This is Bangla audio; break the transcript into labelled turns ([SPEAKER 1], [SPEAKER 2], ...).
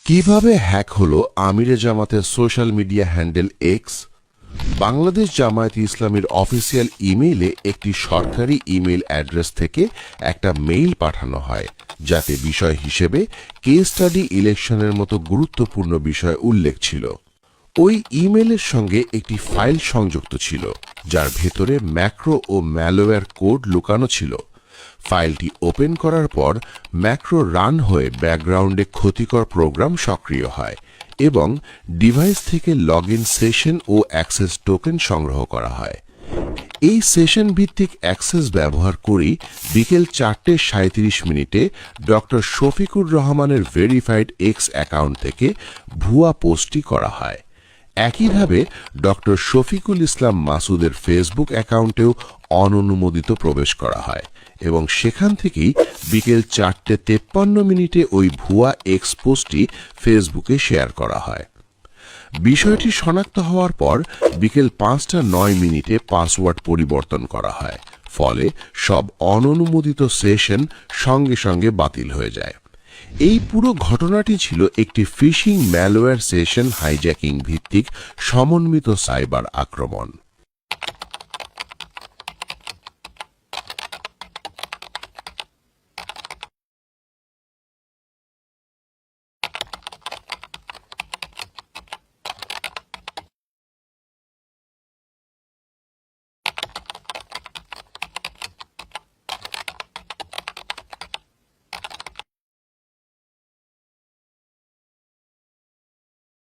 [SPEAKER 1] কিভাবে হ্যাক হলো আমিরে জামাতের social media handle X? Bangladesh Jamaat-e ইসলামীর অফিসিয়াল ইমেইলে একটি সরকারি ইমেইল অ্যাড্রেস থেকে একটা মেইল পাঠানো হয়, যাতে বিষয় হিসেবে কেস স্টাডি ইলেকশনের মতো গুরুত্বপূর্ণ বিষয় উল্লেখ ছিল। ওই ইমেইলের সঙ্গে একটি ফাইল সংযুক্ত ছিল, যার ভেতরে ম্যাক্রো ও ম্যালওয়্যার কোড লুকানো ছিল। ফাইলটি ওপেন করার পর ম্যাক্রো রান হয়ে ব্যাকগ্রাউন্ডে ক্ষতিকর প্রোগ্রাম সক্রিয় হয় এবং ডিভাইস থেকে লগইন সেশন ও অ্যাক্সেস টোকেন সংগ্রহ করা হয়। এই সেশন ভিত্তিক অ্যাক্সেস ব্যবহার করেই বিকেল 4:37 ডক্টর শফিকুর রহমানের ভেরিফাইড এক্স অ্যাকাউন্ট থেকে ভুয়া পোস্টটি করা হয়। একইভাবে ডক্টর শফিকুল ইসলাম মাসুদের ফেসবুক অ্যাকাউন্টেও অননুমোদিত প্রবেশ করা হয় এবং সেখান থেকেই বিকেল 4:53 ওই ভুয়া এক্স পোস্টটি ফেসবুকে শেয়ার করা হয়। বিষয়টি শনাক্ত হওয়ার পর বিকেল 5:09 পাসওয়ার্ড পরিবর্তন করা হয়, ফলে সব অননুমোদিত সেশন সঙ্গে সঙ্গে বাতিল হয়ে যায়। এই পুরো ঘটনাটি ছিল একটি ফিশিং ম্যালওয়্যার সেশন হাইজ্যাকিং ভিত্তিক সমন্বিত সাইবার আক্রমণ।